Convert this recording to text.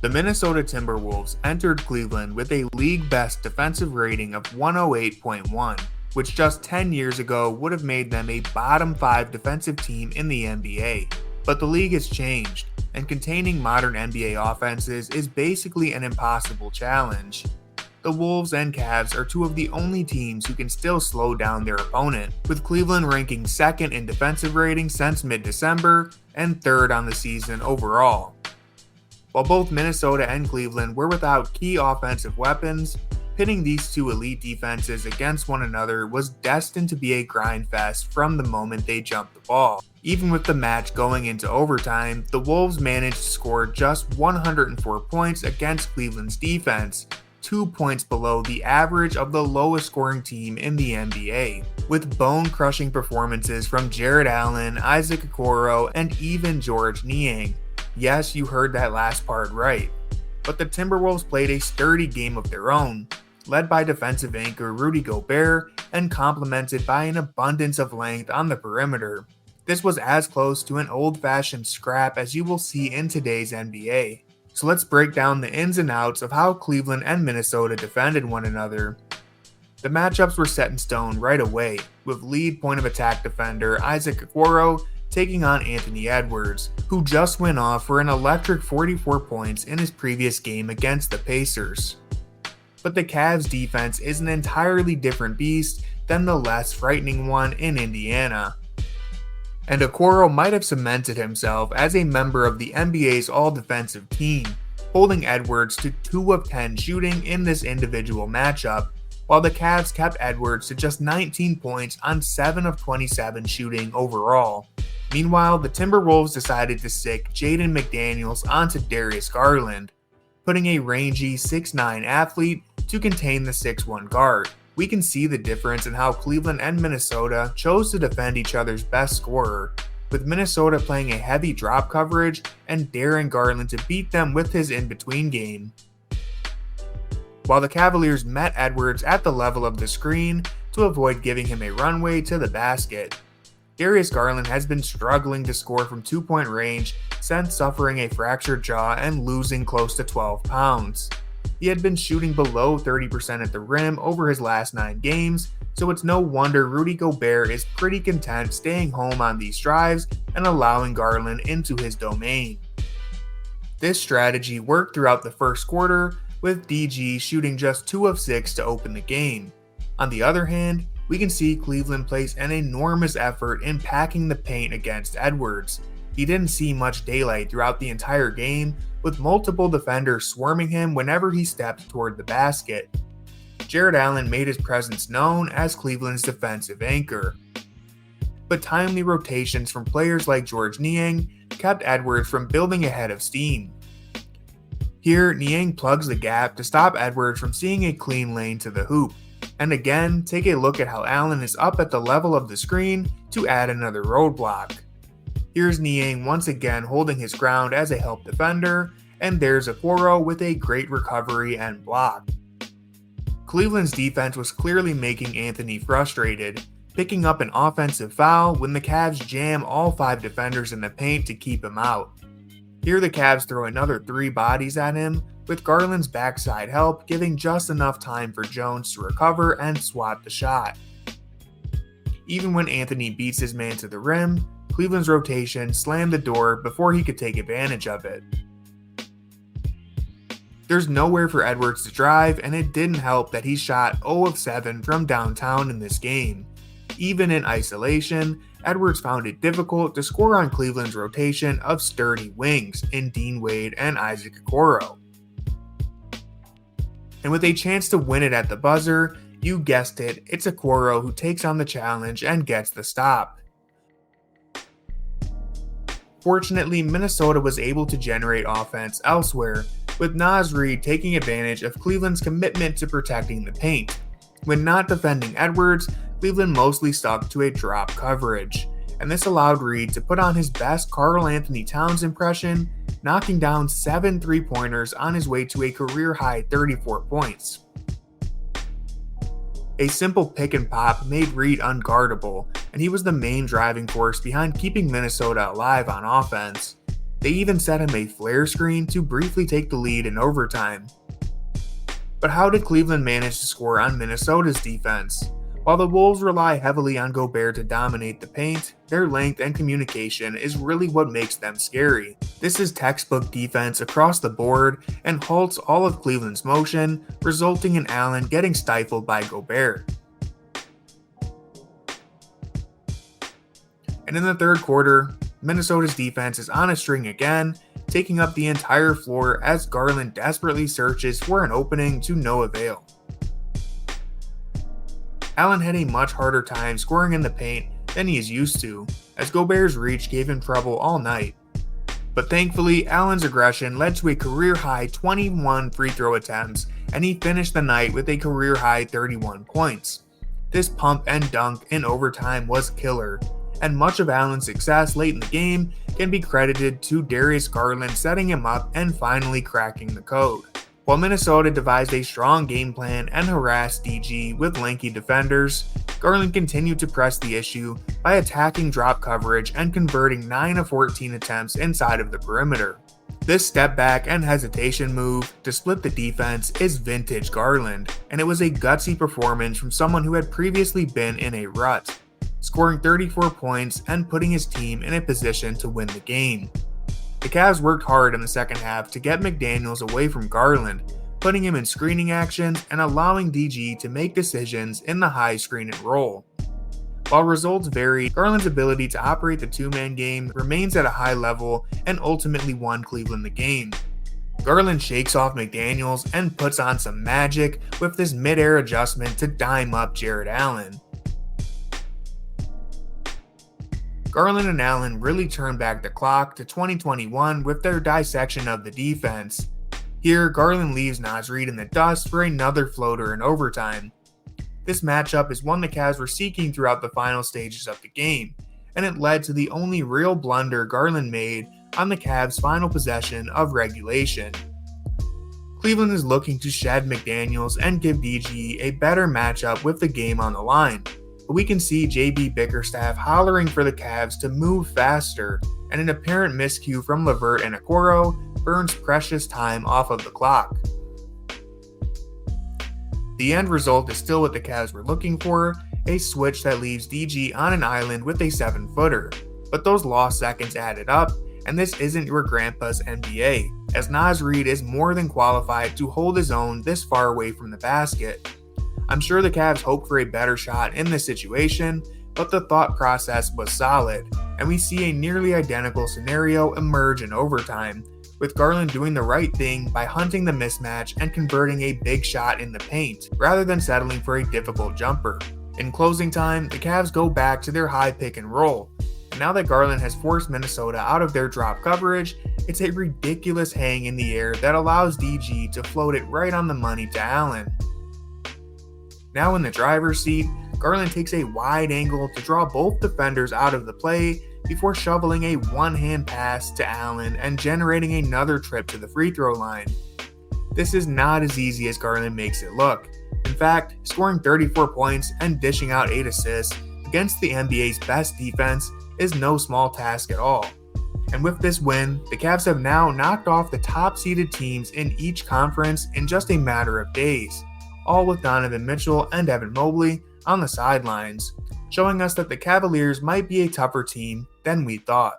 The Minnesota Timberwolves entered Cleveland with a league-best defensive rating of 108.1, which just 10 years ago would have made them a bottom 5 defensive team in the NBA. But the league has changed, and containing modern NBA offenses is basically an impossible challenge. The Wolves and Cavs are two of the only teams who can still slow down their opponent, with Cleveland ranking second in defensive rating since mid-December and third on the season overall. While both Minnesota and Cleveland were without key offensive weapons, pitting these two elite defenses against one another was destined to be a grind fest from the moment they jumped the ball. Even with the match going into overtime, the Wolves managed to score just 104 points against Cleveland's defense, 2 points below the average of the lowest scoring team in the NBA, with bone-crushing performances from Jarrett Allen, Isaac Okoro, and even Georges Niang. Yes, you heard that last part right. But the Timberwolves played a sturdy game of their own, led by defensive anchor Rudy Gobert and complemented by an abundance of length on the perimeter. This was as close to an old-fashioned scrap as you will see in today's NBA. So let's break down the ins and outs of how Cleveland and Minnesota defended one another. The matchups were set in stone right away, with lead point of attack defender Isaac Okoro taking on Anthony Edwards, who just went off for an electric 44 points in his previous game against the Pacers. But the Cavs defense is an entirely different beast than the less frightening one in Indiana. And Okoro might have cemented himself as a member of the NBA's all-defensive team, holding Edwards to 2 of 10 shooting in this individual matchup, while the Cavs kept Edwards to just 19 points on 7 of 27 shooting overall. Meanwhile, the Timberwolves decided to stick Jaden McDaniels onto Darius Garland, putting a rangy 6'9" athlete to contain the 6'1" guard. We can see the difference in how Cleveland and Minnesota chose to defend each other's best scorer, with Minnesota playing a heavy drop coverage and daring Garland to beat them with his in-between game. While the Cavaliers met Edwards at the level of the screen to avoid giving him a runway to the basket. Darius Garland has been struggling to score from 2-point range since suffering a fractured jaw and losing close to 12 pounds. He had been shooting below 30% at the rim over his last 9 games, so it's no wonder Rudy Gobert is pretty content staying home on these drives and allowing Garland into his domain. This strategy worked throughout the first quarter, with DG shooting just 2 of 6 to open the game. On the other hand, we can see Cleveland place an enormous effort in packing the paint against Edwards. He didn't see much daylight throughout the entire game, with multiple defenders swarming him whenever he stepped toward the basket. Jarrett Allen made his presence known as Cleveland's defensive anchor. But timely rotations from players like Georges Niang kept Edwards from building a head of steam. Here, Niang plugs the gap to stop Edwards from seeing a clean lane to the hoop. And again, take a look at how Allen is up at the level of the screen to add another roadblock. Here's Niang once again holding his ground as a help defender, and there's Okoro with a great recovery and block. Cleveland's defense was clearly making Anthony frustrated, picking up an offensive foul when the Cavs jam all 5 defenders in the paint to keep him out. Here the Cavs throw another 3 bodies at him, with Garland's backside help giving just enough time for Jones to recover and swat the shot. Even when Anthony beats his man to the rim, Cleveland's rotation slammed the door before he could take advantage of it. There's nowhere for Edwards to drive, and it didn't help that he shot 0 of 7 from downtown in this game. Even in isolation, Edwards found it difficult to score on Cleveland's rotation of sturdy wings in Dean Wade and Isaac Okoro. And with a chance to win it at the buzzer, you guessed it, it's Okoro who takes on the challenge and gets the stop. Fortunately, Minnesota was able to generate offense elsewhere, with Naz Reid taking advantage of Cleveland's commitment to protecting the paint. When not defending Edwards, Cleveland mostly stuck to a drop coverage, and this allowed Reid to put on his best Karl Anthony Towns impression, knocking down 7 3-pointers on his way to a career-high 34 points. A simple pick and pop made Reid unguardable, and he was the main driving force behind keeping Minnesota alive on offense. They even set him a flare screen to briefly take the lead in overtime. But how did Cleveland manage to score on Minnesota's defense? While the Wolves rely heavily on Gobert to dominate the paint, their length and communication is really what makes them scary. This is textbook defense across the board and halts all of Cleveland's motion, resulting in Allen getting stifled by Gobert. And in the third quarter, Minnesota's defense is on a string again, taking up the entire floor as Garland desperately searches for an opening to no avail. Allen had a much harder time scoring in the paint than he is used to, as Gobert's reach gave him trouble all night. But thankfully, Allen's aggression led to a career-high 21 free throw attempts, and he finished the night with a career-high 31 points. This pump and dunk in overtime was killer, and much of Allen's success late in the game can be credited to Darius Garland setting him up and finally cracking the code. While Minnesota devised a strong game plan and harassed DG with lanky defenders, Garland continued to press the issue by attacking drop coverage and converting 9 of 14 attempts inside of the perimeter. This step back and hesitation move to split the defense is vintage Garland, and it was a gutsy performance from someone who had previously been in a rut, scoring 34 points and putting his team in a position to win the game. The Cavs worked hard in the second half to get McDaniels away from Garland, putting him in screening actions and allowing DG to make decisions in the high screen and roll. While results vary, Garland's ability to operate the two-man game remains at a high level and ultimately won Cleveland the game. Garland shakes off McDaniels and puts on some magic with this mid-air adjustment to dime up Jarrett Allen. Garland and Allen really turned back the clock to 2021 with their dissection of the defense. Here, Garland leaves Naz Reid in the dust for another floater in overtime. This matchup is one the Cavs were seeking throughout the final stages of the game, and it led to the only real blunder Garland made on the Cavs' final possession of regulation. Cleveland is looking to shed McDaniels and give DG a better matchup with the game on the line. But we can see JB Bickerstaff hollering for the Cavs to move faster, and an apparent miscue from Lillard and Okoro burns precious time off of the clock. The end result is still what the Cavs were looking for, a switch that leaves DG on an island with a 7-footer. But those lost seconds added up, and this isn't your grandpa's NBA, as Naz Reid is more than qualified to hold his own this far away from the basket. I'm sure the Cavs hoped for a better shot in this situation, but the thought process was solid, and we see a nearly identical scenario emerge in overtime, with Garland doing the right thing by hunting the mismatch and converting a big shot in the paint, rather than settling for a difficult jumper. In closing time, the Cavs go back to their high pick and roll, and now that Garland has forced Minnesota out of their drop coverage, it's a ridiculous hang in the air that allows DG to float it right on the money to Allen. Now in the driver's seat, Garland takes a wide angle to draw both defenders out of the play before shoveling a one-hand pass to Allen and generating another trip to the free throw line. This is not as easy as Garland makes it look. In fact, scoring 34 points and dishing out 8 assists against the NBA's best defense is no small task at all. And with this win, the Cavs have now knocked off the top-seeded teams in each conference in just a matter of days, all with Donovan Mitchell and Evan Mobley on the sidelines, showing us that the Cavaliers might be a tougher team than we thought.